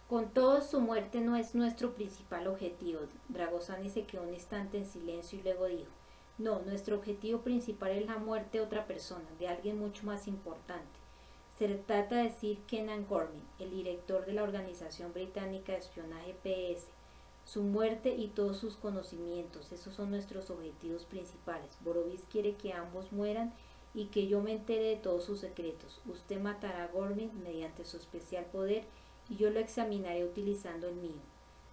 Con todo, su muerte no es nuestro principal objetivo. Dragosani se quedó un instante en silencio y luego dijo, no, nuestro objetivo principal es la muerte de otra persona, de alguien mucho más importante. Se trata de Sir Kenan Gorman, el director de la organización británica de espionaje PS. Su muerte y todos sus conocimientos, esos son nuestros objetivos principales. Borovis quiere que ambos mueran y que yo me entere de todos sus secretos. Usted matará a Gorman mediante su especial poder y yo lo examinaré utilizando el mío.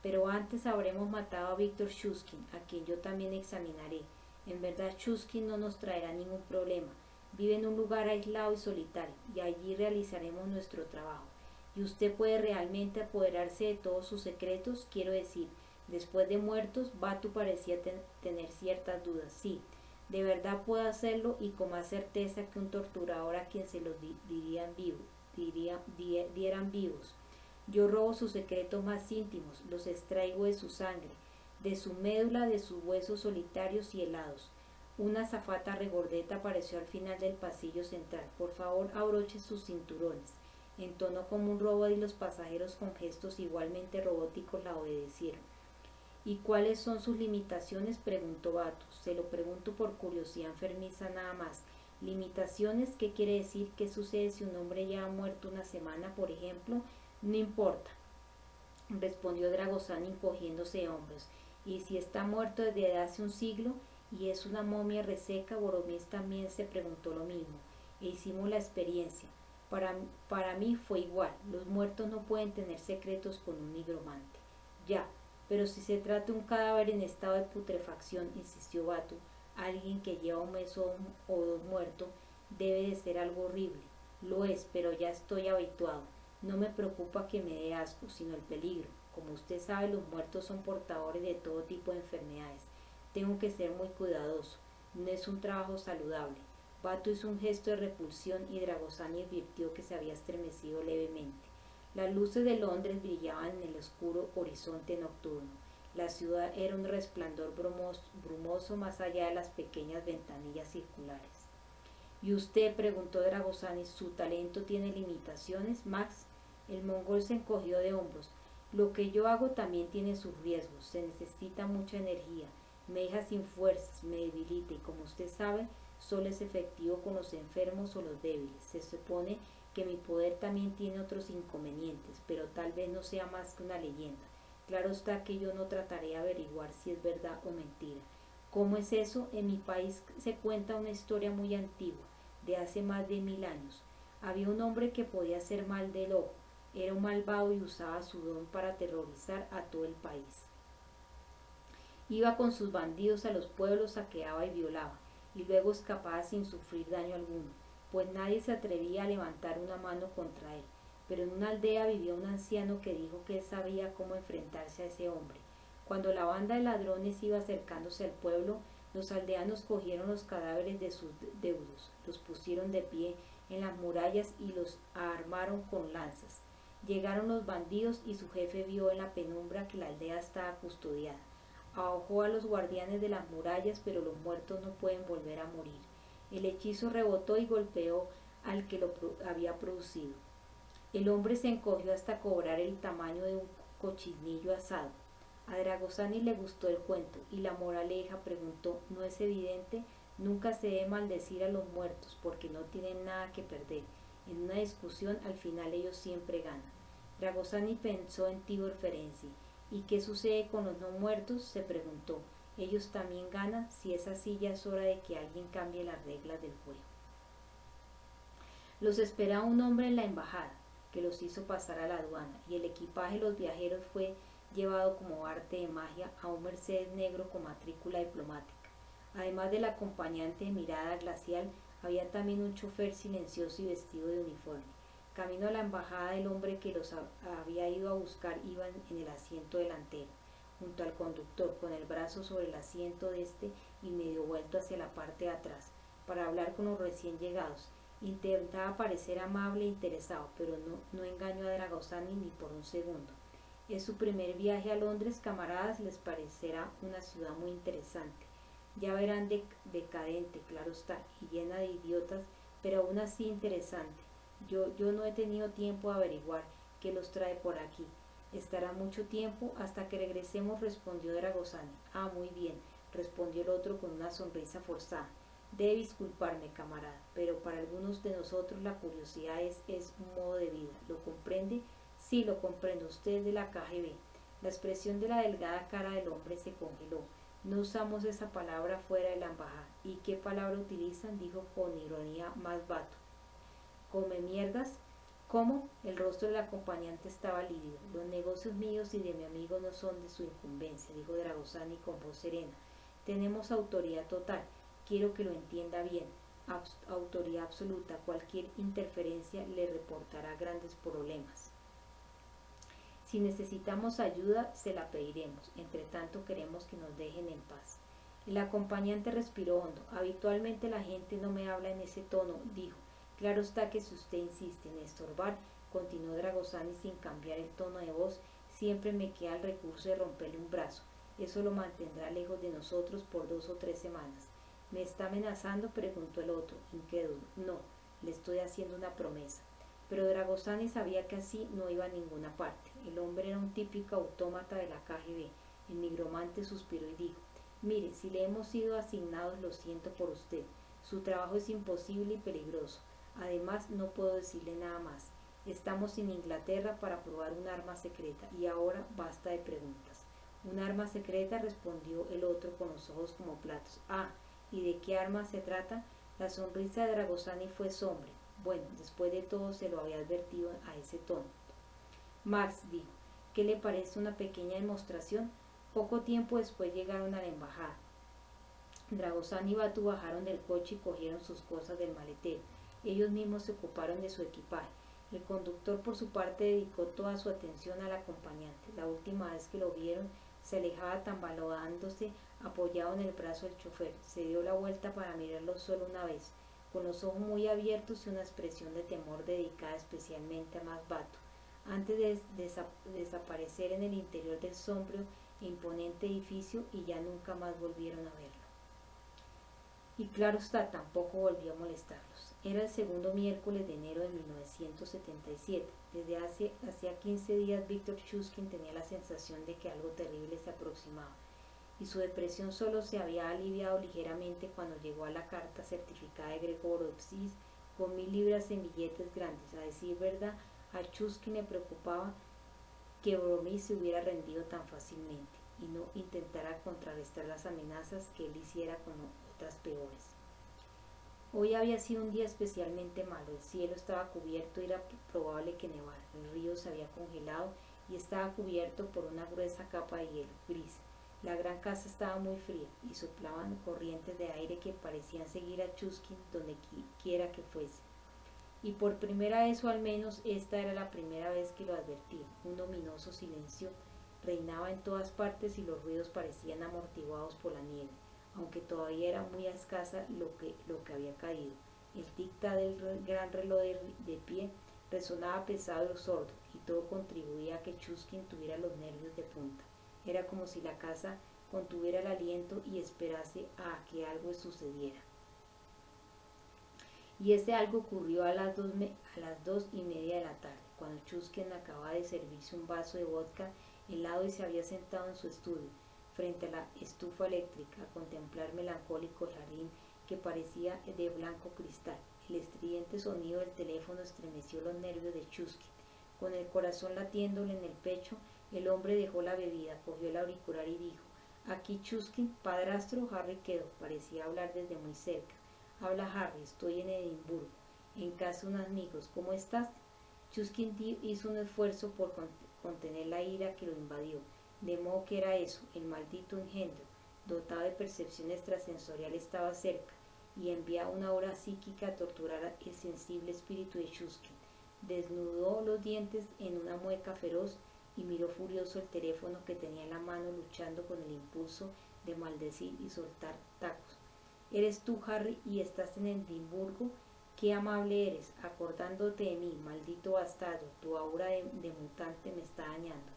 Pero antes habremos matado a Víctor Shuskin, a quien yo también examinaré. En verdad, Shuskin no nos traerá ningún problema. Vive en un lugar aislado y solitario, y allí realizaremos nuestro trabajo. Y usted puede realmente apoderarse de todos sus secretos, quiero decir, después de muertos, Batu parecía tener ciertas dudas. Sí, de verdad puedo hacerlo y con más certeza que un torturador a quien se los dieran vivos. Yo robo sus secretos más íntimos, los extraigo de su sangre, de su médula, de sus huesos solitarios y helados. Una azafata regordeta apareció al final del pasillo central. Por favor, abroche sus cinturones. Entonó como un robot y los pasajeros con gestos igualmente robóticos la obedecieron. ¿Y cuáles son sus limitaciones?, preguntó Batu. Se lo pregunto por curiosidad enfermiza nada más. ¿Limitaciones? ¿Qué quiere decir? ¿Qué sucede si un hombre ya ha muerto una semana, por ejemplo? No importa, respondió Dragosani encogiéndose de hombros. Y si está muerto desde hace un siglo y es una momia reseca, Boromir también se preguntó lo mismo. E hicimos la experiencia. Para mí fue igual. Los muertos no pueden tener secretos con un nigromante. Ya, pero si se trata de un cadáver en estado de putrefacción, insistió Batu, alguien que lleva un mes o dos muerto, debe de ser algo horrible. Lo es, pero ya estoy habituado. No me preocupa que me dé asco, sino el peligro. Como usted sabe, los muertos son portadores de todo tipo de enfermedades. Tengo que ser muy cuidadoso. No es un trabajo saludable. Batu hizo un gesto de repulsión y Dragosani advirtió que se había estremecido levemente. Las luces de Londres brillaban en el oscuro horizonte nocturno. La ciudad era un resplandor brumoso más allá de las pequeñas ventanillas circulares. ¿Y usted? Preguntó Dragosani. ¿Su talento tiene limitaciones, Max? El mongol se encogió de hombros. Lo que yo hago también tiene sus riesgos. Se necesita mucha energía. Me deja sin fuerzas, me debilita y como usted sabe, solo es efectivo con los enfermos o los débiles. Se supone que mi poder también tiene otros inconvenientes, pero tal vez no sea más que una leyenda. Claro está que yo no trataré de averiguar si es verdad o mentira. ¿Cómo es eso? En mi país se cuenta una historia muy antigua, de hace más de 1000 años. Había un hombre que podía hacer mal del ojo. Era un malvado y usaba su don para aterrorizar a todo el país. Iba con sus bandidos a los pueblos, saqueaba y violaba, y luego escapaba sin sufrir daño alguno, pues nadie se atrevía a levantar una mano contra él. Pero en una aldea vivía un anciano que dijo que él sabía cómo enfrentarse a ese hombre. Cuando la banda de ladrones iba acercándose al pueblo, los aldeanos cogieron los cadáveres de sus deudos, los pusieron de pie en las murallas y los armaron con lanzas. Llegaron los bandidos y su jefe vio en la penumbra que la aldea estaba custodiada. Ahogó a los guardianes de las murallas, pero los muertos no pueden volver a morir. El hechizo rebotó y golpeó al que lo había producido. El hombre se encogió hasta cobrar el tamaño de un cochinillo asado. A Dragosani le gustó el cuento y la moraleja, preguntó, ¿no es evidente? Nunca se debe maldecir a los muertos porque no tienen nada que perder. En una discusión al final ellos siempre ganan. Dragosani pensó en Tibor Ferenczi. ¿Y qué sucede con los no muertos?, se preguntó. Ellos también ganan. Si es así, ya es hora de que alguien cambie las reglas del juego. Los esperaba un hombre en la embajada, que los hizo pasar a la aduana, y el equipaje de los viajeros fue llevado como arte de magia a un Mercedes negro con matrícula diplomática. Además del acompañante de mirada glacial, había también un chofer silencioso y vestido de uniforme. Camino a la embajada, el hombre que los había ido a buscar iba en el asiento delantero, junto al conductor, con el brazo sobre el asiento de este y medio vuelto hacia la parte de atrás, para hablar con los recién llegados. Intentaba parecer amable e interesado, pero no engañó a Dragosani ni por un segundo. Es su primer viaje a Londres, camaradas, les parecerá una ciudad muy interesante. Ya verán decadente, claro está, y llena de idiotas, pero aún así interesante. Yo no he tenido tiempo de averiguar qué los trae por aquí. Estará mucho tiempo hasta que regresemos, respondió Dragosani. Ah, muy bien, respondió el otro con una sonrisa forzada. Debe disculparme, camarada, pero para algunos de nosotros la curiosidad es un modo de vida. ¿Lo comprende? Sí, lo comprendo. Usted es de la KGB. La expresión de la delgada cara del hombre se congeló. No usamos esa palabra fuera de la embajada. ¿Y qué palabra utilizan? Dijo con ironía más vato. ¿Come mierdas? ¿Cómo? El rostro del acompañante estaba lívido. Los negocios míos y de mi amigo no son de su incumbencia, dijo Dragosani con voz serena. Tenemos autoridad total. Quiero que lo entienda bien. Autoridad absoluta. Cualquier interferencia le reportará grandes problemas. Si necesitamos ayuda, se la pediremos. Entre tanto, queremos que nos dejen en paz. El acompañante respiró hondo. Habitualmente la gente no me habla en ese tono, dijo. Claro está que si usted insiste en estorbar, continuó Dragosani sin cambiar el tono de voz, siempre me queda el recurso de romperle un brazo. Eso lo mantendrá lejos de nosotros por 2 o 3 semanas. ¿Me está amenazando?, preguntó el otro, incrédulo. No, le estoy haciendo una promesa. Pero Dragosani sabía que así no iba a ninguna parte. El hombre era un típico autómata de la KGB. El nigromante suspiró y dijo: mire, si le hemos sido asignados, lo siento por usted. Su trabajo es imposible y peligroso. Además, no puedo decirle nada más. Estamos en Inglaterra para probar un arma secreta y ahora basta de preguntas. ¿Un arma secreta?, respondió el otro con los ojos como platos. Ah, ¿y de qué arma se trata? La sonrisa de Dragosani fue sombría. Bueno, después de todo se lo había advertido a ese tono. Max dijo: ¿qué le parece una pequeña demostración? Poco tiempo después llegaron a la embajada. Dragosani y Batu bajaron del coche y cogieron sus cosas del maletero. Ellos mismos se ocuparon de su equipaje. El conductor, por su parte, dedicó toda su atención al acompañante. La última vez que lo vieron, se alejaba tambaleándose, apoyado en el brazo del chofer. Se dio la vuelta para mirarlo solo una vez, con los ojos muy abiertos y una expresión de temor dedicada especialmente a Masbatu, antes de desaparecer en el interior del sombrío e imponente edificio, y ya nunca más volvieron a verlo. Y claro está, tampoco volvió a molestarlos. Era el segundo miércoles de enero de 1977. Desde hacía 15 días Víctor Chuskin tenía la sensación de que algo terrible se aproximaba, y su depresión solo se había aliviado ligeramente cuando llegó a la carta certificada de Gregorovskis con 1000 libras en billetes grandes. A decir verdad, a Chuskin le preocupaba que Bromis se hubiera rendido tan fácilmente y no intentara contrarrestar las amenazas que él hiciera con otras peores. Hoy había sido un día especialmente malo. El cielo estaba cubierto y era probable que nevara. El río se había congelado y estaba cubierto por una gruesa capa de hielo gris. La gran casa estaba muy fría y soplaban corrientes de aire que parecían seguir a Chuskin donde quiera que fuese. Y por primera vez, o al menos esta era la primera vez que lo advertía, un ominoso silencio reinaba en todas partes y los ruidos parecían amortiguados por la nieve, aunque todavía era muy escasa lo que había caído. El tic-tac del gran reloj de pie resonaba pesado y sordo, y todo contribuía a que Chuskin tuviera los nervios de punta. Era como si la casa contuviera el aliento y esperase a que algo sucediera. Y ese algo ocurrió a las 2:30 de la tarde, cuando Chuskin acababa de servirse un vaso de vodka helado y se había sentado en su estudio, frente a la estufa eléctrica, a contemplar melancólico el jardín que parecía de blanco cristal. El estridente sonido del teléfono estremeció los nervios de Chuskin. Con el corazón latiéndole en el pecho, el hombre dejó la bebida, cogió el auricular y dijo: «Aquí Chuskin, padrastro». Harry quedó, parecía hablar desde muy cerca. «Habla Harry, estoy en Edimburgo, en casa de unos amigos. ¿Cómo estás?». Chuskin hizo un esfuerzo por contener la ira que lo invadió, de modo que era eso, el maldito engendro, dotado de percepción extrasensorial, estaba cerca, y enviaba una hora psíquica a torturar el sensible espíritu de Chuskin. Desnudó los dientes en una mueca feroz y miró furioso el teléfono que tenía en la mano, luchando con el impulso de maldecir y soltar tacos. «¿Eres tú, Harry, y estás en Edimburgo? Qué amable eres, acordándote de mí, maldito bastardo. Tu aura de mutante me está dañando».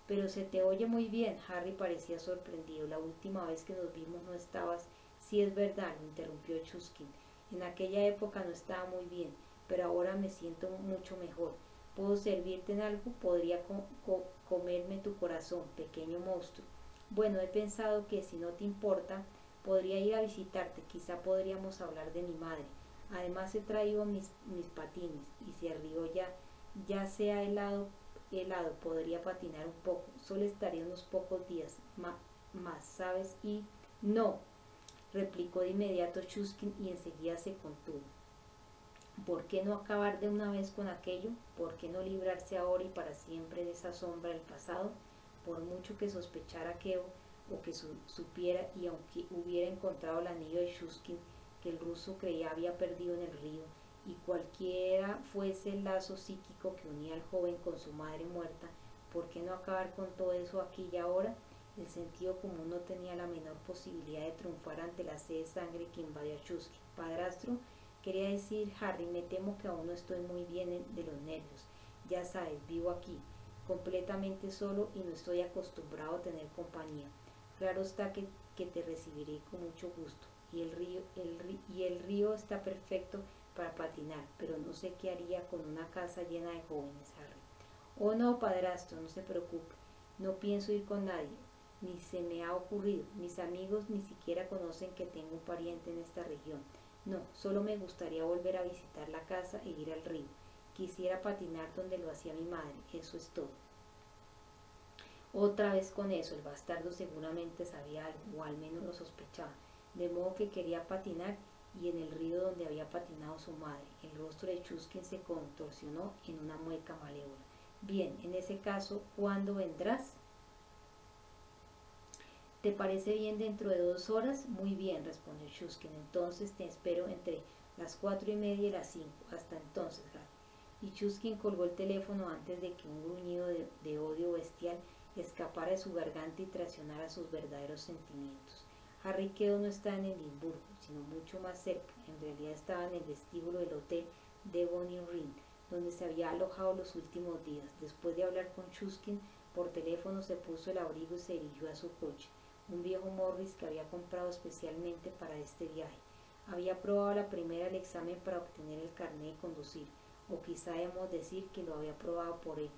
«Pero se te oye muy bien». Harry parecía sorprendido. «La última vez que nos vimos no estabas». «Sí, es verdad», lo interrumpió Chuskin. «En aquella época no estaba muy bien, pero ahora me siento mucho mejor. ¿Puedo servirte en algo? Podría comerme tu corazón, pequeño monstruo. Bueno, he pensado que si no te importa, podría ir a visitarte, quizá podríamos hablar de mi madre. Además he traído mis patines, y se rió ya sea helado, podría patinar un poco, solo estaría unos pocos días más, ¿sabes? Y no, replicó de inmediato Chuskin y enseguida se contuvo. ¿Por qué no acabar de una vez con aquello? ¿Por qué no librarse ahora y para siempre de esa sombra del pasado? Por mucho que sospechara Keo o que supiera, y aunque hubiera encontrado el anillo de Chuskin que el ruso creía había perdido en el río, y cualquiera fuese el lazo psíquico que unía al joven con su madre muerta, ¿por qué no acabar con todo eso aquí y ahora? El sentido común no tenía la menor posibilidad de triunfar ante la sed de sangre que invadió a Chuskin. Padrastro, quería decir Harry, me temo que aún no estoy muy bien de los nervios. Ya sabes, vivo aquí, completamente solo y no estoy acostumbrado a tener compañía. Claro está que te recibiré con mucho gusto. Y el río está perfecto para patinar, pero no sé qué haría con una casa llena de jóvenes, Harry. Oh no, padrastro, no se preocupe. No pienso ir con nadie. Ni se me ha ocurrido. Mis amigos ni siquiera conocen que tengo un pariente en esta región. No, solo me gustaría volver a visitar la casa e ir al río. Quisiera patinar donde lo hacía mi madre, eso es todo. Otra vez con eso, el bastardo seguramente sabía algo, o al menos lo sospechaba, de modo que quería patinar, y en el río donde había patinado su madre. El rostro de Chuskin se contorsionó en una mueca malévola. Bien, en ese caso, ¿cuándo vendrás? ¿Te parece bien dentro de 2 horas? Muy bien, respondió Chuskin. Entonces te espero entre las 4:30 y las 5. Hasta entonces, Harry. Y Chuskin colgó el teléfono antes de que un gruñido de odio bestial escapara de su garganta y traicionara sus verdaderos sentimientos. Harry Quedo no estaba en Edimburgo, sino mucho más cerca. En realidad estaba en el vestíbulo del hotel Devon Ring, donde se había alojado los últimos días. Después de hablar con Chuskin por teléfono, se puso el abrigo y se dirigió a su coche, un viejo Morris que había comprado especialmente para este viaje. Había aprobado la primera el examen para obtener el carné de conducir, o quizá debemos decir que lo había aprobado por él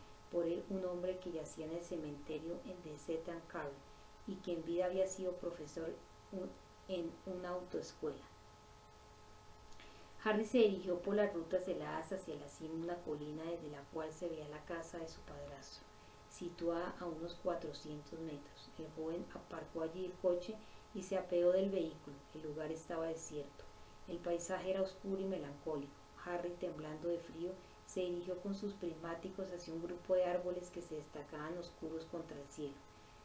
un hombre que yacía en el cementerio de St. Carl y que en vida había sido profesor en una autoescuela. Harry se dirigió por las rutas heladas hacia la cima de una colina desde la cual se veía la casa de su padrastro, situada a unos 400 metros. El joven aparcó allí el coche y se apeó del vehículo. El lugar estaba desierto. El paisaje era oscuro y melancólico. Harry, temblando de frío, se dirigió con sus prismáticos hacia un grupo de árboles que se destacaban oscuros contra el cielo.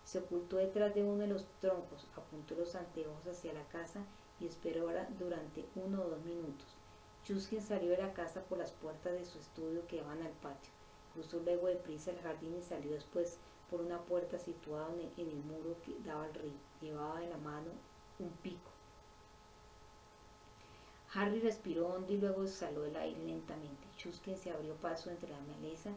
Se ocultó detrás de uno de los troncos, apuntó los anteojos hacia la casa y esperó durante 1 o 2 minutos. Chuskin salió de la casa por las puertas de su estudio que daban al patio. Cruzó luego deprisa el jardín y salió después por una puerta situada en el muro que daba al río. Llevaba en la mano un pico. Harry respiró hondo y luego exhaló el aire lentamente. Chuskin se abrió paso entre la maleza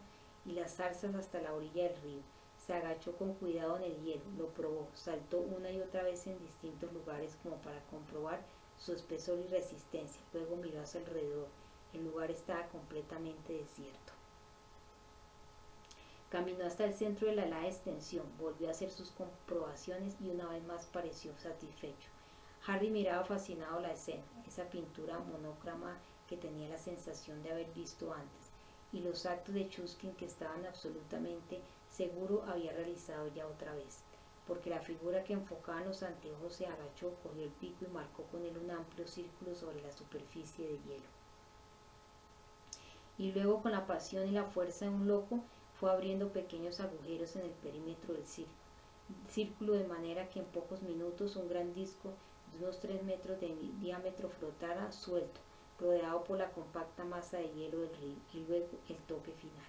y las zarzas hasta la orilla del río. Se agachó con cuidado en el hielo, lo probó, saltó una y otra vez en distintos lugares como para comprobar su espesor y resistencia. Luego miró hacia alrededor. El lugar estaba completamente desierto. Caminó hasta el centro de la helada extensión, volvió a hacer sus comprobaciones y una vez más pareció satisfecho. Harry miraba fascinado la escena, esa pintura monócroma que tenía la sensación de haber visto antes, y los actos de Chuskin que estaban absolutamente seguro había realizado ya otra vez, porque la figura que enfocaba en los anteojos se agachó, cogió el pico y marcó con él un amplio círculo sobre la superficie de hielo. Y luego, con la pasión y la fuerza de un loco, fue abriendo pequeños agujeros en el perímetro del círculo, de manera que en pocos minutos un gran disco de unos 3 metros de diámetro flotara suelto, rodeado por la compacta masa de hielo del río, y luego el toque final.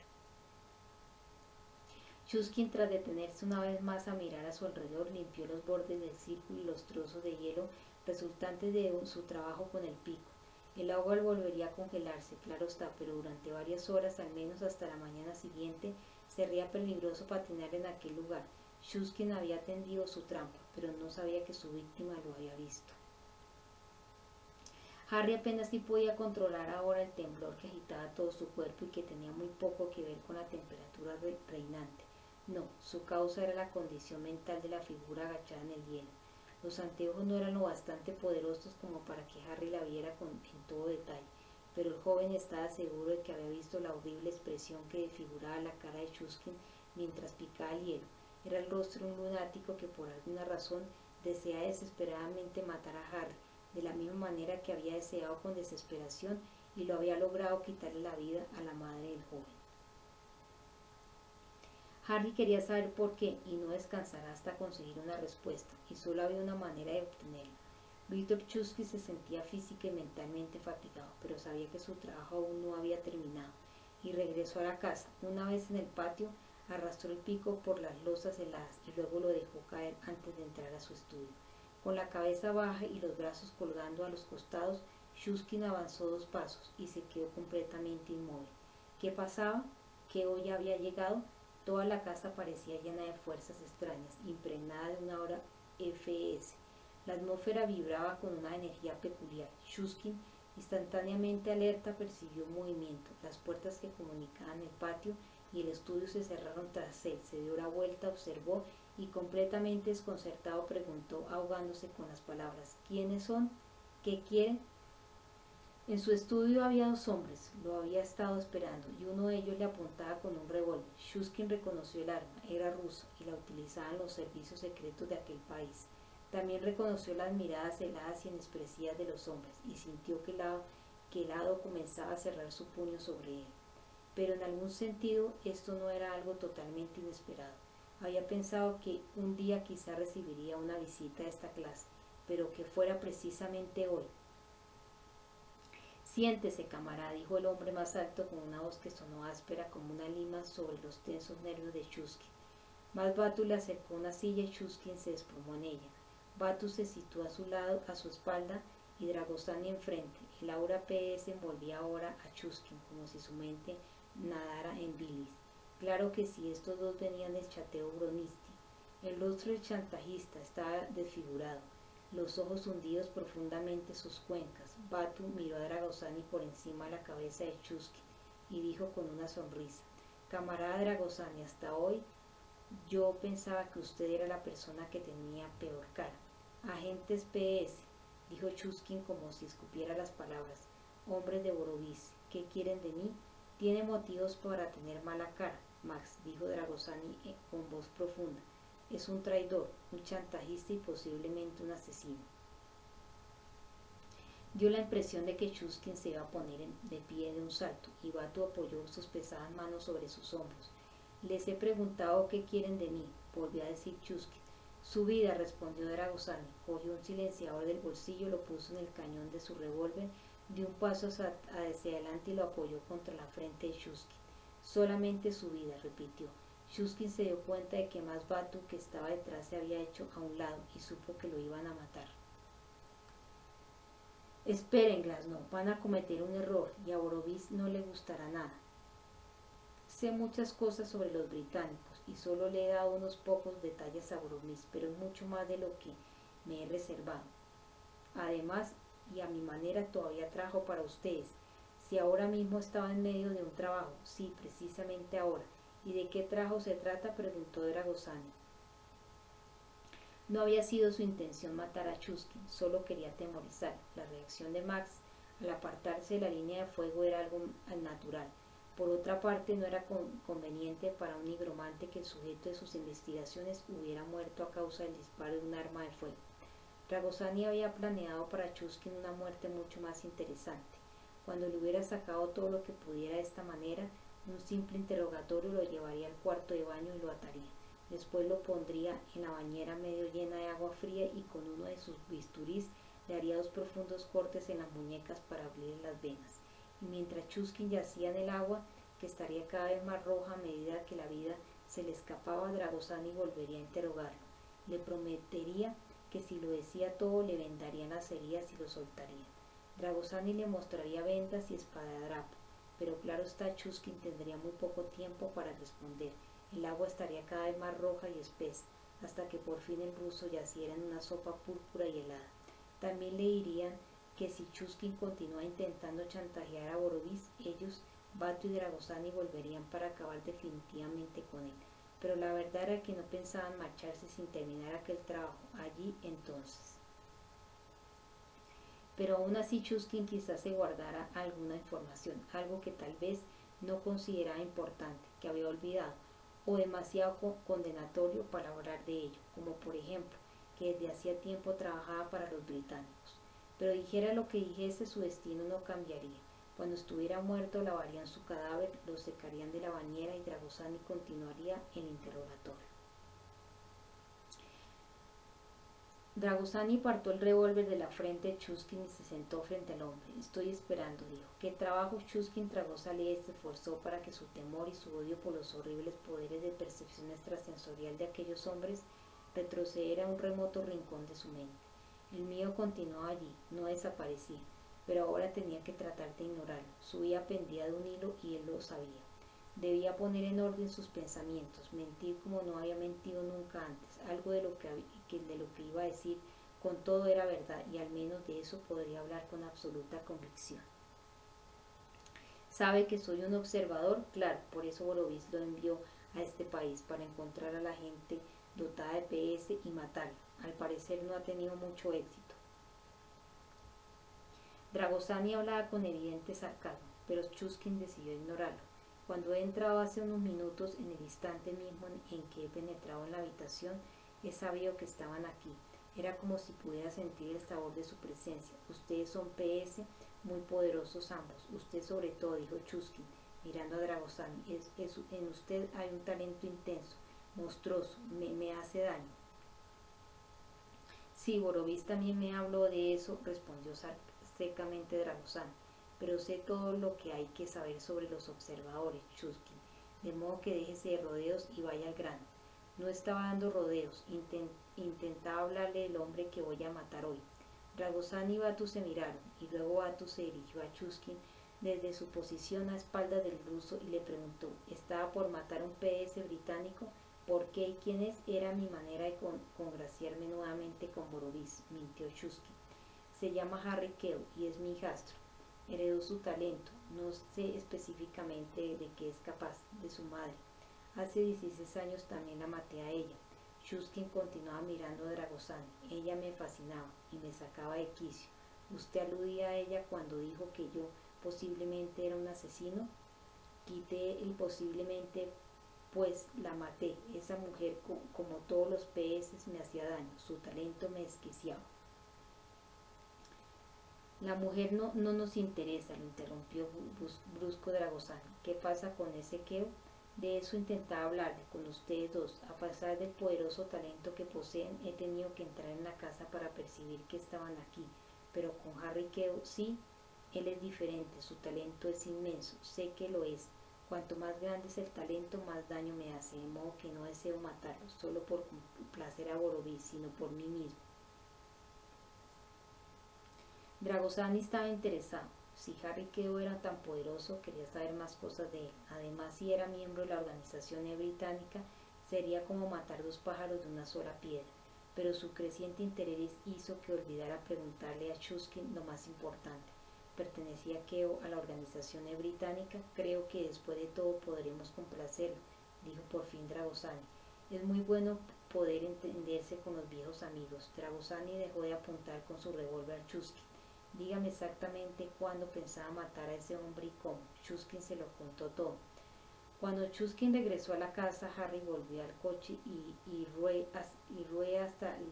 Chuskin, tras detenerse una vez más a mirar a su alrededor, limpió los bordes del círculo y los trozos de hielo resultantes de su trabajo con el pico. El agua volvería a congelarse, claro está, pero durante varias horas, al menos hasta la mañana siguiente, sería peligroso patinar en aquel lugar. Chuskin había tendido su trampa, pero no sabía que su víctima lo había visto. Harry apenas sí podía controlar ahora el temblor que agitaba todo su cuerpo y que tenía muy poco que ver con la temperatura reinante. No, su causa era la condición mental de la figura agachada en el hielo. Los anteojos no eran lo bastante poderosos como para que Harry la viera en todo detalle, pero el joven estaba seguro de que había visto la horrible expresión que desfiguraba la cara de Chuskin mientras picaba el hielo. Era el rostro de un lunático que por alguna razón deseaba desesperadamente matar a Harry, de la misma manera que había deseado con desesperación y lo había logrado quitarle la vida a la madre del joven. Harry quería saber por qué y no descansará hasta conseguir una respuesta, y solo había una manera de obtenerla. Víctor Chusky se sentía física y mentalmente fatigado, pero sabía que su trabajo aún no había terminado, y regresó a la casa. Una vez en el patio, arrastró el pico por las losas heladas y luego lo dejó caer antes de entrar a su estudio. Con la cabeza baja y los brazos colgando a los costados, Chuskin avanzó 2 pasos y se quedó completamente inmóvil. ¿Qué pasaba? ¿Qué hoy había llegado? Toda la casa parecía llena de fuerzas extrañas, impregnada de una aura Fs. La atmósfera vibraba con una energía peculiar. Chuskin, instantáneamente alerta, percibió un movimiento. Las puertas que comunicaban el patio y el estudio se cerraron tras él. Se dio la vuelta, observó y completamente desconcertado preguntó, ahogándose con las palabras: ¿Quiénes son? ¿Qué quieren? En su estudio había 2 hombres, lo había estado esperando, y uno de ellos le apuntaba con un revólver. Chuskin reconoció el arma, era rusa, y la utilizaban los servicios secretos de aquel país. También reconoció las miradas heladas y inexpresivas de los hombres, y sintió que el hado comenzaba a cerrar su puño sobre él. Pero en algún sentido esto no era algo totalmente inesperado. Había pensado que un día quizá recibiría una visita de esta clase, pero que fuera precisamente hoy. Siéntese, camarada, dijo el hombre más alto con una voz que sonó áspera como una lima sobre los tensos nervios de Chuskin. Más Batu le acercó una silla y Chuskin se desplomó en ella. Batu se situó a su lado, a su espalda, y Dragostani enfrente. El aura PS envolvía ahora a Chuskin como si su mente nadara en bilis. Claro que sí, estos dos venían del chateo Bronisti. El rostro del chantajista estaba desfigurado, los ojos hundidos profundamente en sus cuencas. Batu miró a Dragosani por encima de la cabeza de Chuskin y dijo con una sonrisa: Camarada Dragosani, hasta hoy yo pensaba que usted era la persona que tenía peor cara. Agentes PS, dijo Chuskin como si escupiera las palabras. Hombres de Borovis, ¿qué quieren de mí? Tiene motivos para tener mala cara, Max, dijo Dragosani con voz profunda. Es un traidor, un chantajista y posiblemente un asesino. Dio la impresión de que Chuskin se iba a poner de pie de un salto, y Batu apoyó sus pesadas manos sobre sus hombros. Les he preguntado qué quieren de mí, volvió a decir Chuskin. Su vida, respondió Dragosani. Cogió un silenciador del bolsillo, lo puso en el cañón de su revólver, dio un paso hacia adelante y lo apoyó contra la frente de Chuskin. Solamente su vida, repitió. Chuskin se dio cuenta de que más Batu, que estaba detrás, se había hecho a un lado y supo que lo iban a matar. Esperen, Glasnow, van a cometer un error y a Borovis no le gustará nada. Sé muchas cosas sobre los británicos y solo le he dado unos pocos detalles a Borovis, pero es mucho más de lo que me he reservado. Además, y a mi manera, todavía trabajo para ustedes. Si ahora mismo estaba en medio de un trabajo, sí, precisamente ahora. ¿Y de qué trabajo se trata?, preguntó Dragosani. No había sido su intención matar a Chuskin, solo quería atemorizar. La reacción de Max al apartarse de la línea de fuego era algo natural. Por otra parte, no era conveniente para un nigromante que el sujeto de sus investigaciones hubiera muerto a causa del disparo de un arma de fuego. Dragosani había planeado para Chuskin una muerte mucho más interesante. Cuando le hubiera sacado todo lo que pudiera de esta manera, un simple interrogatorio lo llevaría al cuarto de baño y lo ataría. Después lo pondría en la bañera medio llena de agua fría y con uno de sus bisturís le haría 2 profundos cortes en las muñecas para abrirle las venas. Y mientras Chuskin yacía en el agua, que estaría cada vez más roja a medida que la vida se le escapaba, Dragosani volvería a interrogarlo. Le prometería que si lo decía todo le vendarían las heridas y lo soltaría. Dragosani le mostraría vendas y espadadrapo, pero claro está, Chuskin tendría muy poco tiempo para responder. El agua estaría cada vez más roja y espesa, hasta que por fin el ruso yaciera en una sopa púrpura y helada. También le dirían que si Chuskin continuaba intentando chantajear a Borovis, ellos, Bato y Dragosani, volverían para acabar definitivamente con él. Pero la verdad era que no pensaban marcharse sin terminar aquel trabajo allí entonces. Pero aún así Chuskin quizás se guardara alguna información, algo que tal vez no consideraba importante, que había olvidado, o demasiado condenatorio para hablar de ello, como por ejemplo, que desde hacía tiempo trabajaba para los británicos. Pero dijera lo que dijese, su destino no cambiaría. Cuando estuviera muerto, lavarían su cadáver, lo secarían de la bañera y Dragosani continuaría el interrogatorio. Dragosani apartó el revólver de la frente de Chuskin y se sentó frente al hombre. Estoy esperando, dijo. ¿Qué trabajo Chuskin tragó saliva y se esforzó para que su temor y su odio por los horribles poderes de percepción extrasensorial de aquellos hombres retrocediera a un remoto rincón de su mente? El mío continuaba allí, no desaparecía, pero ahora tenía que tratar de ignorarlo. Su vida pendía de un hilo y él lo sabía. Debía poner en orden sus pensamientos, mentir como no había mentido nunca antes. Algo de lo que iba a decir con todo era verdad, y al menos de eso podría hablar con absoluta convicción. ¿Sabe que soy un observador? Claro, por eso Borovis lo envió a este país, para encontrar a la gente dotada de PS y matarla. Al parecer no ha tenido mucho éxito. Dragosani hablaba con evidente sarcasmo, pero Chuskin decidió ignorarlo. Cuando he entrado hace unos minutos, en el instante mismo en que he penetrado en la habitación, he sabido que estaban aquí. Era como si pudiera sentir el sabor de su presencia. Ustedes son PS, muy poderosos ambos. Usted sobre todo, dijo Chuskin, mirando a Dragosani. En usted hay un talento intenso, monstruoso, me hace daño. Sí, Borovis también me habló de eso, respondió secamente Dragosani. Pero sé todo lo que hay que saber sobre los observadores, Chuskin, de modo que déjese de rodeos y vaya al grano. No estaba dando rodeos, intentaba hablarle del hombre que voy a matar hoy. Dragosani y Batu se miraron, y luego Batu se dirigió a Chuskin desde su posición a espaldas del ruso y le preguntó, ¿estaba por matar a un PS británico? ¿Por qué y quién es? Era mi manera de congraciarme nuevamente con Borovis, mintió Chuskin. Se llama Harry Kew y es mi hijastro. Heredó su talento, no sé específicamente de qué es capaz, de su madre. Hace 16 años también la maté a ella. Chuskin continuaba mirando a Dragosani. Ella me fascinaba y me sacaba de quicio. ¿Usted aludía a ella cuando dijo que yo posiblemente era un asesino? Quité el posiblemente, pues la maté. Esa mujer, como todos los PS, me hacía daño. Su talento me desquiciaba. La mujer no nos interesa, lo interrumpió brusco Dragosani. ¿Qué pasa con ese Kew? De eso intentaba hablarle con ustedes dos. A pesar del poderoso talento que poseen, he tenido que entrar en la casa para percibir que estaban aquí. Pero con Harry Kew sí, él es diferente, su talento es inmenso, sé que lo es. Cuanto más grande es el talento, más daño me hace, de modo que no deseo matarlo, solo por complacer a Borovis, sino por mí mismo. Dragosani estaba interesado. Si Harry Kew era tan poderoso, quería saber más cosas de él. Además, si era miembro de la organización británica, sería como matar dos pájaros de una sola piedra. Pero su creciente interés hizo que olvidara preguntarle a Chuskin lo más importante. ¿Pertenecía Kew a la organización británica? Creo que después de todo podremos complacerlo, dijo por fin Dragosani. Es muy bueno poder entenderse con los viejos amigos. Dragosani dejó de apuntar con su revólver a Chuskin. Dígame exactamente cuándo pensaba matar a ese hombre y cómo. Chuskin se lo contó todo. Cuando Chuskin regresó a la casa, Harry volvió al coche y rué hasta el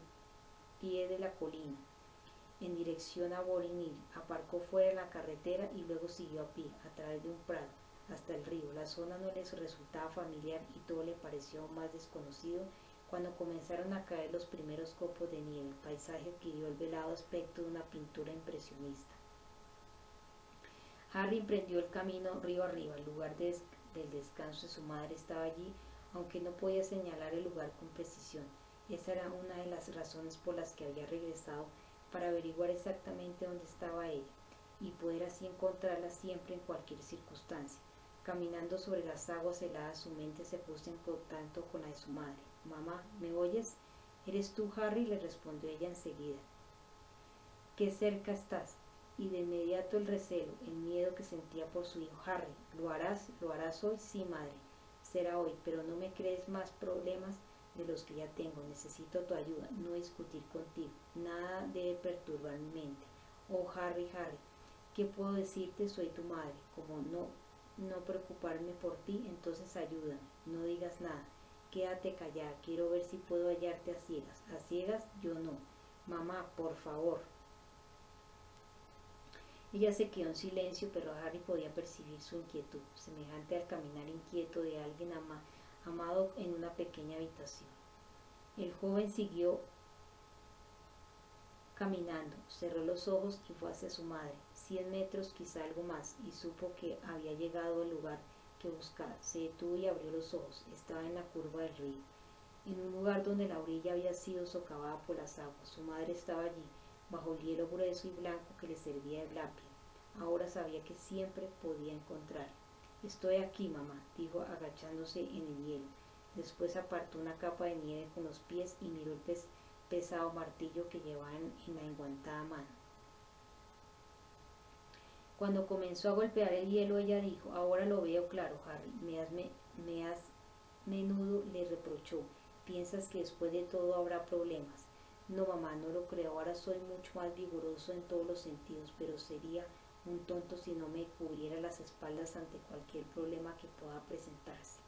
pie de la colina, en dirección a Boring Hill. Aparcó fuera de la carretera y luego siguió a pie, a través de un prado, hasta el río. La zona no les resultaba familiar y todo le pareció más desconocido. Cuando comenzaron a caer los primeros copos de nieve, el paisaje adquirió el velado aspecto de una pintura impresionista. Harry emprendió el camino río arriba. El lugar del descanso de su madre estaba allí, aunque no podía señalar el lugar con precisión. Esa era una de las razones por las que había regresado, para averiguar exactamente dónde estaba ella, y poder así encontrarla siempre en cualquier circunstancia. Caminando sobre las aguas heladas, su mente se puso en contacto con la de su madre. «Mamá, ¿me oyes?» «¿Eres tú, Harry?», le respondió ella enseguida. «¿Qué cerca estás?» y de inmediato el recelo, el miedo que sentía por su hijo. Harry, ¿lo harás? ¿Lo harás hoy? Sí, madre, será hoy, pero no me crees más problemas de los que ya tengo. Necesito tu ayuda, no discutir contigo. Nada debe perturbar mi mente. Oh, Harry, Harry, ¿qué puedo decirte? Soy tu madre. Como no preocuparme por ti, entonces ayúdame. No digas nada. Quédate callada. Quiero ver si puedo hallarte a ciegas. A ciegas yo no. Mamá, por favor. Ella se quedó en silencio, pero Harry podía percibir su inquietud, semejante al caminar inquieto de alguien amado en una pequeña habitación. El joven siguió caminando, cerró los ojos y fue hacia su madre, 100 metros, quizá algo más, y supo que había llegado al lugar que buscaba. Se detuvo y abrió los ojos. Estaba en la curva del río, en un lugar donde la orilla había sido socavada por las aguas. Su madre estaba allí, bajo el hielo grueso y blanco que le servía de lápida. Ahora sabía que siempre podía encontrar. Estoy aquí, mamá, dijo agachándose en el hielo. Después apartó una capa de nieve con los pies y miró el pesado martillo que llevaba en la enguantada mano. Cuando comenzó a golpear el hielo, ella dijo: ahora lo veo claro, Harry. Me has menudo, le reprochó. ¿Piensas que después de todo habrá problemas? No, mamá, no lo creo. Ahora soy mucho más vigoroso en todos los sentidos, pero sería un tonto si no me cubriera las espaldas ante cualquier problema que pueda presentarse.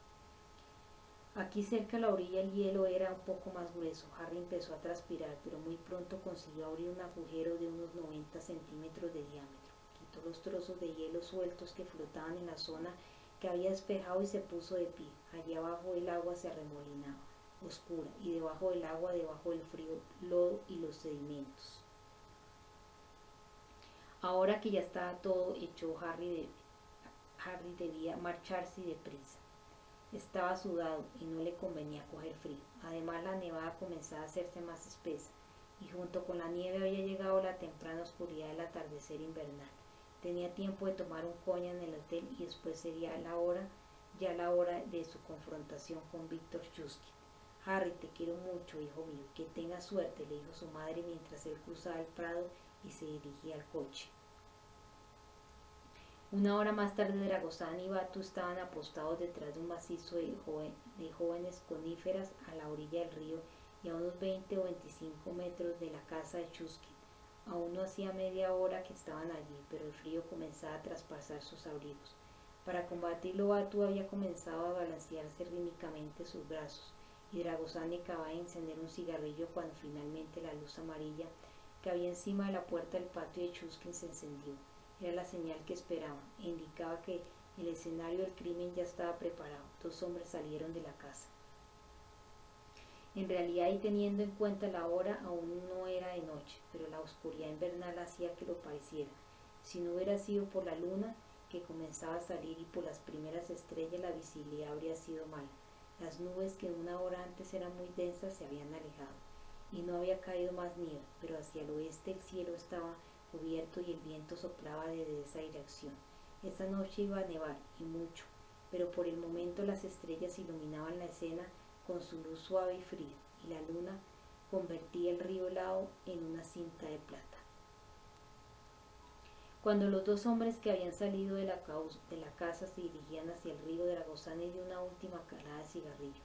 Aquí cerca a la orilla el hielo era un poco más grueso. Harry empezó a transpirar, pero muy pronto consiguió abrir un agujero de unos 90 centímetros de diámetro. Quitó los trozos de hielo sueltos que flotaban en la zona que había despejado y se puso de pie. Allí abajo el agua se arremolinaba, oscura, y debajo del agua, debajo del frío lodo y los sedimentos. Ahora que ya estaba todo hecho, Harry debía marcharse deprisa. Estaba sudado y no le convenía coger frío. Además, la nevada comenzaba a hacerse más espesa, y junto con la nieve había llegado la temprana oscuridad del atardecer invernal. Tenía tiempo de tomar un coñac en el hotel y después sería la hora de su confrontación con Víctor Chuskin. Harry, te quiero mucho, hijo mío, que tengas suerte, le dijo su madre mientras él cruzaba el prado y se dirigía al coche. Una hora más tarde, Dragosán y Batu estaban apostados detrás de un macizo de jóvenes coníferas a la orilla del río y a unos 20 o 25 metros de la casa de Chuskin. Aún no hacía media hora que estaban allí, pero el frío comenzaba a traspasar sus abrigos. Para combatirlo, Batu había comenzado a balancearse rítmicamente sus brazos, y Dragosán acababa de encender un cigarrillo cuando finalmente la luz amarilla que había encima de la puerta del patio de Chuskin se encendió. Era la señal que esperaban, e indicaba que el escenario del crimen ya estaba preparado. Dos hombres salieron de la casa. En realidad, y teniendo en cuenta la hora, aún no era de noche, pero la oscuridad invernal hacía que lo pareciera. Si no hubiera sido por la luna, que comenzaba a salir, y por las primeras estrellas, la visibilidad habría sido mala. Las nubes, que una hora antes eran muy densas, se habían alejado, y no había caído más nieve, pero hacia el oeste el cielo estaba cubierto y el viento soplaba desde esa dirección. Esa noche iba a nevar, y mucho, pero por el momento las estrellas iluminaban la escena con su luz suave y fría, y la luna convertía el río helado en una cinta de plata. Cuando los dos hombres que habían salido de la casa se dirigían hacia el río, Dragosán le dio una última calada de cigarrillo,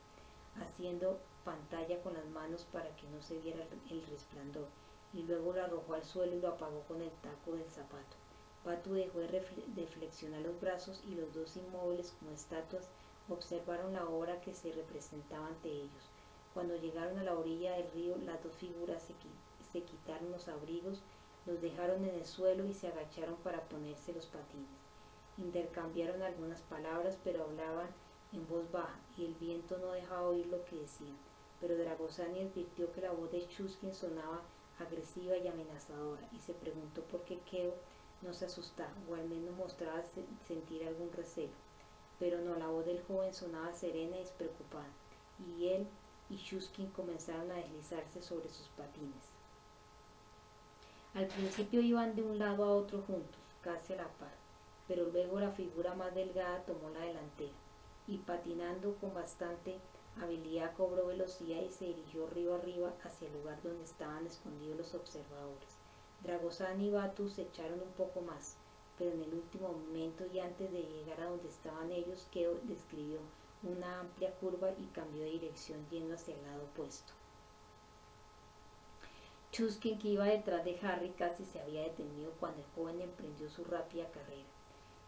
haciendo pantalla con las manos para que no se viera el resplandor, y luego lo arrojó al suelo y lo apagó con el taco del zapato. Batu dejó de flexionar los brazos, y los dos, inmóviles como estatuas, observaron la obra que se representaba ante ellos. Cuando llegaron a la orilla del río, las dos figuras se quitaron los abrigos, los dejaron en el suelo y se agacharon para ponerse los patines. Intercambiaron algunas palabras, pero hablaban en voz baja, y el viento no dejaba oír lo que decían. Pero Dragosani advirtió que la voz de Chuskin sonaba agresiva y amenazadora, y se preguntó por qué Keo no se asustaba, o al menos mostraba sentir algún recelo. Pero no, la voz del joven sonaba serena y despreocupada, y él y Chuskin comenzaron a deslizarse sobre sus patines. Al principio iban de un lado a otro juntos, casi a la par, pero luego la figura más delgada tomó la delantera, y patinando con bastante habilidad cobró velocidad y se dirigió río arriba hacia el lugar donde estaban escondidos los observadores. Dragosán y Batu se echaron un poco más, pero en el último momento y antes de llegar a donde estaban ellos, Keo describió una amplia curva y cambió de dirección yendo hacia el lado opuesto. Chuskin, que iba detrás de Harry, casi se había detenido cuando el joven emprendió su rápida carrera.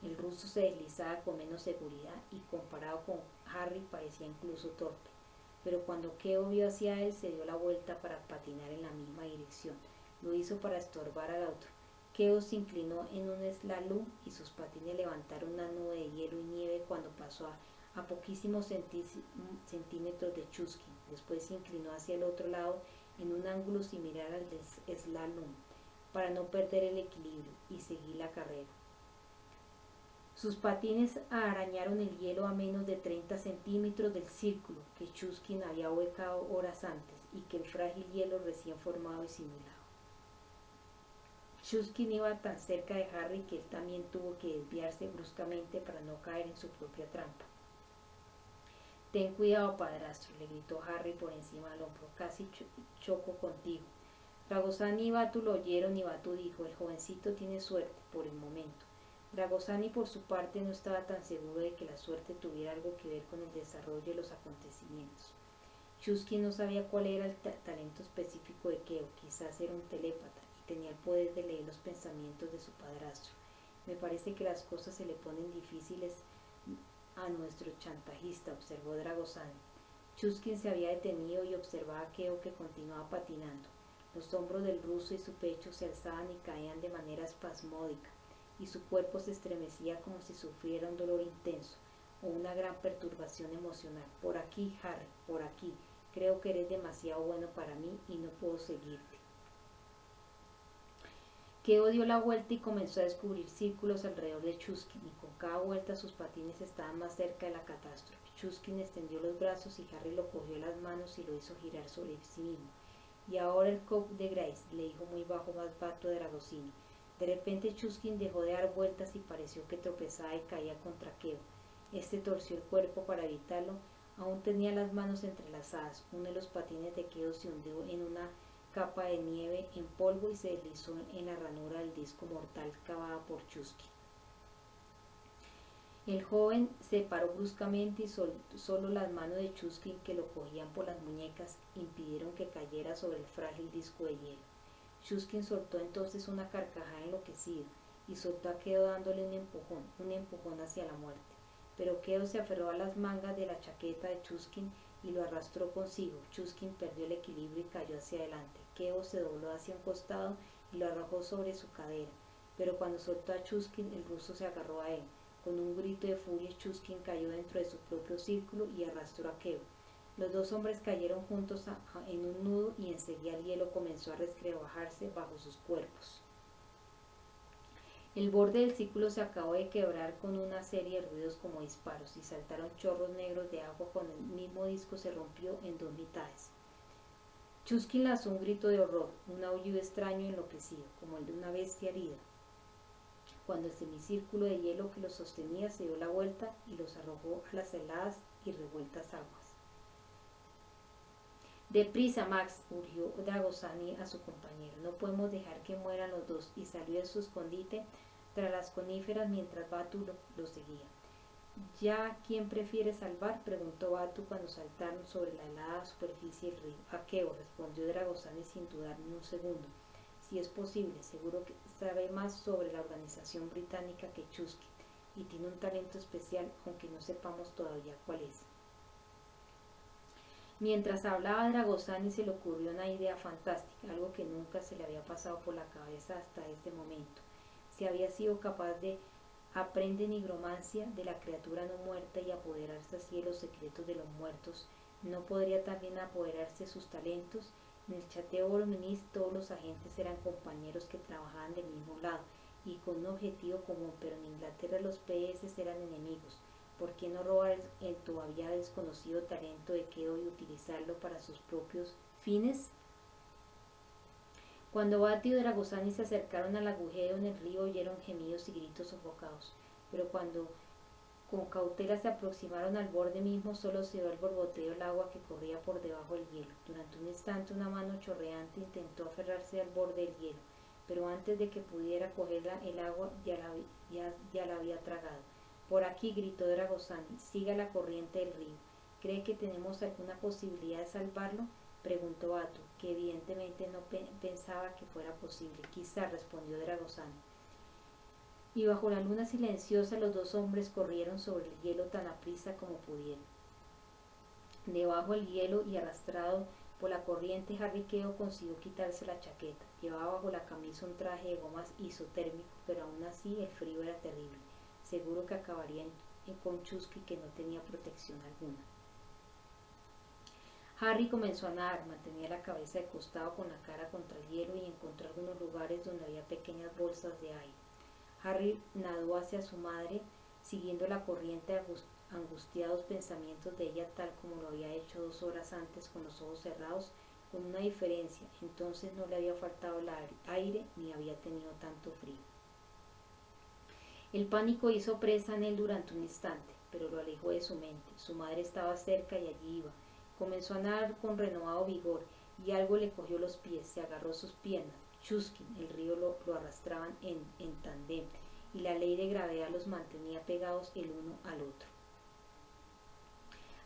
El ruso se deslizaba con menos seguridad y comparado con Harry parecía incluso torpe, pero cuando Keo vio hacia él se dio la vuelta para patinar en la misma dirección. Lo hizo para estorbar al otro. Keo se inclinó en un slalom y sus patines levantaron una nube de hielo y nieve cuando pasó a poquísimos centímetros de Chuskin. Después se inclinó hacia el otro lado en un ángulo similar al del slalom para no perder el equilibrio y seguir la carrera. Sus patines arañaron el hielo a menos de 30 centímetros del círculo que Chuskin había huecado horas antes y que el frágil hielo recién formado y simulado. Chuskin iba tan cerca de Harry que él también tuvo que desviarse bruscamente para no caer en su propia trampa. «Ten cuidado, padrastro», le gritó Harry por encima del hombro, «casi choco contigo». Dragosán y Batu lo oyeron y Batu dijo: «El jovencito tiene suerte, por el momento». Dragosani por su parte no estaba tan seguro de que la suerte tuviera algo que ver con el desarrollo de los acontecimientos. Chuskin no sabía cuál era el talento específico de Keo, quizás era un telépata y tenía el poder de leer los pensamientos de su padrastro. «Me parece que las cosas se le ponen difíciles a nuestro chantajista», observó Dragosani. Chuskin se había detenido y observaba a Keo, que continuaba patinando. Los hombros del ruso y su pecho se alzaban y caían de manera espasmódica, y su cuerpo se estremecía como si sufriera un dolor intenso o una gran perturbación emocional. «Por aquí, Harry, por aquí. Creo que eres demasiado bueno para mí y no puedo seguirte». Keo dio la vuelta y comenzó a descubrir círculos alrededor de Chuskin, y con cada vuelta sus patines estaban más cerca de la catástrofe. Chuskin extendió los brazos y Harry lo cogió en las manos y lo hizo girar sobre sí mismo. «Y ahora el Cop de Grace», le dijo muy bajo más Batu de Dragosini. De repente Chuskin dejó de dar vueltas y pareció que tropezaba y caía contra Keo. Este torció el cuerpo para evitarlo. Aún tenía las manos entrelazadas. Uno de los patines de Keo se hundió en una capa de nieve en polvo y se deslizó en la ranura del disco mortal cavada por Chuskin. El joven se paró bruscamente y solo las manos de Chuskin, que lo cogían por las muñecas, impidieron que cayera sobre el frágil disco de hielo. Chuskin soltó entonces una carcajada enloquecida y soltó a Keo dándole un empujón hacia la muerte. Pero Keo se aferró a las mangas de la chaqueta de Chuskin y lo arrastró consigo. Chuskin perdió el equilibrio y cayó hacia adelante. Keo se dobló hacia un costado y lo arrojó sobre su cadera. Pero cuando soltó a Chuskin, el ruso se agarró a él. Con un grito de furia, Chuskin cayó dentro de su propio círculo y arrastró a Keo. Los dos hombres cayeron juntos en un nudo y enseguida el hielo comenzó a resquebrajarse bajo sus cuerpos. El borde del círculo se acabó de quebrar con una serie de ruidos como disparos y saltaron chorros negros de agua cuando el mismo disco se rompió en dos mitades. Chuskin lanzó un grito de horror, un aullido extraño y enloquecido, como el de una bestia herida, cuando el semicírculo de hielo que los sostenía se dio la vuelta y los arrojó a las heladas y revueltas aguas. «Deprisa, Max», urgió Dragosani a su compañero. «No podemos dejar que mueran los dos», y salió de su escondite tras las coníferas mientras Batu lo seguía. «¿Ya quién prefiere salvar?», preguntó Batu cuando saltaron sobre la helada superficie del río. «A Keo», respondió Dragosani sin dudar ni un segundo. «Si es posible, seguro que sabe más sobre la organización británica que Chuskin, y tiene un talento especial, aunque no sepamos todavía cuál es». Mientras hablaba, Dragosani se le ocurrió una idea fantástica, algo que nunca se le había pasado por la cabeza hasta este momento. Si había sido capaz de aprender nigromancia de la criatura no muerta y apoderarse así de los secretos de los muertos, ¿no podría también apoderarse de sus talentos? En el chateo Borminis todos los agentes eran compañeros que trabajaban del mismo lado y con un objetivo común, pero en Inglaterra los PS eran enemigos. ¿Por qué no robar el todavía desconocido talento de Keo y utilizarlo para sus propios fines? Cuando Batu y Dragosani se acercaron al agujero en el río, oyeron gemidos y gritos sofocados, pero cuando con cautela se aproximaron al borde mismo, solo se oyó el borboteo del agua que corría por debajo del hielo. Durante un instante una mano chorreante intentó aferrarse al borde del hielo, pero antes de que pudiera cogerla el agua ya la había tragado. Por aquí, gritó Dragosani, siga la corriente del río. ¿Cree que tenemos alguna posibilidad de salvarlo? Preguntó Batu, que evidentemente no pensaba que fuera posible. Quizá, respondió Dragosani. Y bajo la luna silenciosa los dos hombres corrieron sobre el hielo tan aprisa como pudieron. Debajo del hielo y arrastrado por la corriente, Harry Queo consiguió quitarse la chaqueta. Llevaba bajo la camisa un traje de gomas isotérmico, pero aún así el frío era terrible. Seguro que acabaría con Chusky, que no tenía protección alguna. Harry comenzó a nadar, mantenía la cabeza de costado con la cara contra el hielo y encontró algunos lugares donde había pequeñas bolsas de aire. Harry nadó hacia su madre, siguiendo la corriente de angustiados pensamientos de ella, tal como lo había hecho 2 horas antes con los ojos cerrados, con una diferencia: entonces no le había faltado el aire ni había tenido tanto frío. El pánico hizo presa en él durante un instante, pero lo alejó de su mente. Su madre estaba cerca y allí iba. Comenzó a nadar con renovado vigor y algo le cogió los pies, se agarró a sus piernas. Chuskin, el río lo arrastraban en tandem y la ley de gravedad los mantenía pegados el uno al otro.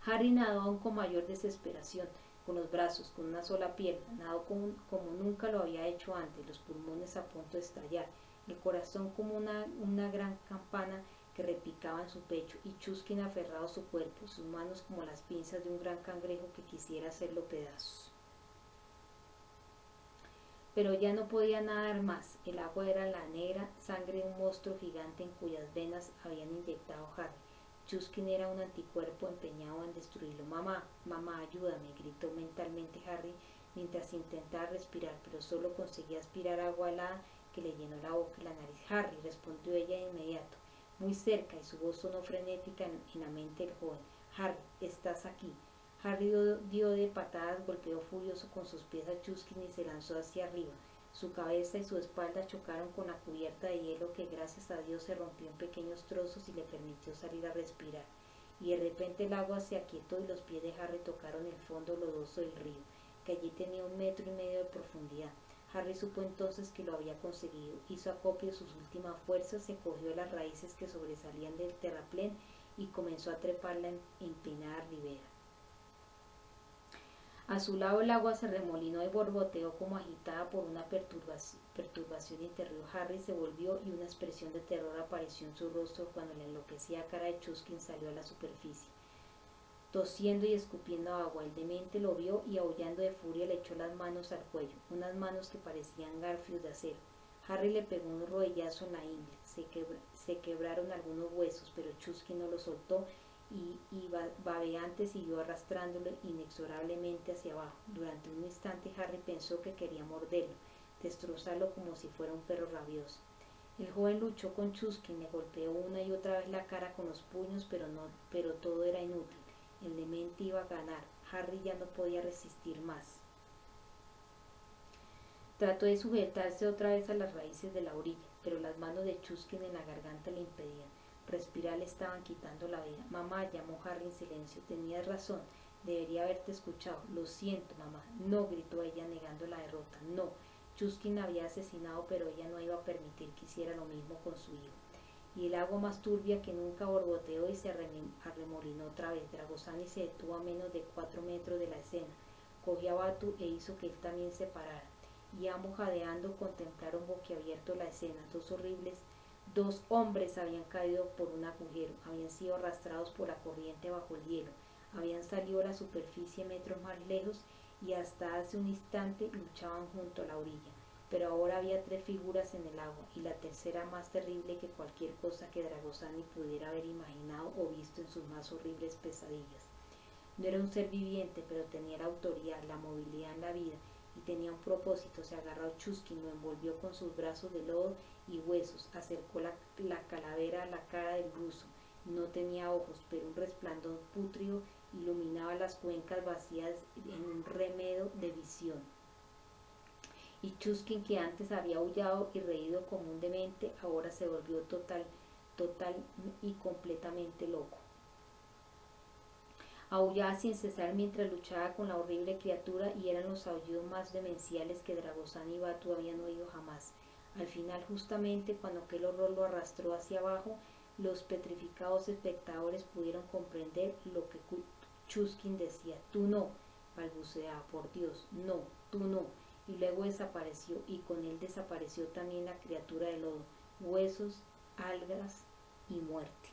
Harry nadó aún con mayor desesperación, con los brazos, con una sola pierna, nadó como nunca lo había hecho antes, los pulmones a punto de estallar, el corazón como una gran campana que repicaba en su pecho, y Chuskin aferrado a su cuerpo, sus manos como las pinzas de un gran cangrejo que quisiera hacerlo pedazos. Pero ya no podía nadar más, el agua era la negra sangre de un monstruo gigante en cuyas venas habían inyectado Harry. Chuskin era un anticuerpo empeñado en destruirlo. Mamá, mamá, ayúdame, gritó mentalmente Harry mientras intentaba respirar, pero solo conseguía aspirar agua helada que le llenó la boca y la nariz. Harry, respondió ella de inmediato, muy cerca, y su voz sonó frenética en la mente del joven. Harry, estás aquí. Harry dio de patadas, golpeó furioso con sus pies a Chuskin y se lanzó hacia arriba. Su cabeza y su espalda chocaron con la cubierta de hielo que gracias a Dios se rompió en pequeños trozos y le permitió salir a respirar. Y de repente el agua se aquietó y los pies de Harry tocaron el fondo lodoso del río, que allí tenía 1,5 metros de profundidad. Harry supo entonces que lo había conseguido. Hizo acopio de sus últimas fuerzas, se cogió de las raíces que sobresalían del terraplén y comenzó a trepar la empinada ribera. A su lado el agua se remolinó y borboteó como agitada por una perturbación interior. Harry se volvió y una expresión de terror apareció en su rostro cuando la enloquecida cara de Chuskin salió a la superficie. Tosiendo y escupiendo agua, el demente lo vio y aullando de furia le echó las manos al cuello, unas manos que parecían garfios de acero. Harry le pegó un rodillazo en la ingle, se quebraron algunos huesos, pero Chuskin no lo soltó y babeante siguió arrastrándolo inexorablemente hacia abajo. Durante un instante Harry pensó que quería morderlo, destrozarlo como si fuera un perro rabioso. El joven luchó con Chuskin, le golpeó una y otra vez la cara con los puños, pero todo era inútil. El demente iba a ganar. Harry ya no podía resistir más. Trató de sujetarse otra vez a las raíces de la orilla, pero las manos de Chuskin en la garganta le impedían. Respirar le estaban quitando la vida. Mamá, llamó Harry en silencio. Tenías razón. Debería haberte escuchado. Lo siento, mamá. No, gritó ella negando la derrota. No. Chuskin la había asesinado, pero ella no iba a permitir que hiciera lo mismo con su hijo. Y el agua más turbia que nunca borboteó y se arremolinó otra vez. Dragosani se detuvo a menos de 4 metros de la escena. Cogió a Batu e hizo que él también se parara. Y ambos jadeando contemplaron boquiabierto la escena. Dos hombres habían caído por un agujero, habían sido arrastrados por la corriente bajo el hielo, habían salido a la superficie metros más lejos y hasta hace un instante luchaban junto a la orilla. Pero ahora había 3 figuras en el agua, y la tercera más terrible que cualquier cosa que Dragosani pudiera haber imaginado o visto en sus más horribles pesadillas. No era un ser viviente, pero tenía la autoridad, la movilidad en la vida, y tenía un propósito. Se agarró a Chuskin, lo envolvió con sus brazos de lodo y huesos, acercó la calavera a la cara del ruso. No tenía ojos, pero un resplandor pútrido iluminaba las cuencas vacías en un remedo de visión. Y Chuskin, que antes había aullado y reído como un demente, ahora se volvió total y completamente loco. Aullaba sin cesar mientras luchaba con la horrible criatura, y eran los aullidos más demenciales que Dragosani y Batu habían oído jamás. Al final, justamente cuando aquel horror lo arrastró hacia abajo, los petrificados espectadores pudieron comprender lo que Chuskin decía. Tú no, balbuceaba, por Dios, no, tú no. Y luego desapareció, y con él desapareció también la criatura de lodo, huesos, algas y muerte.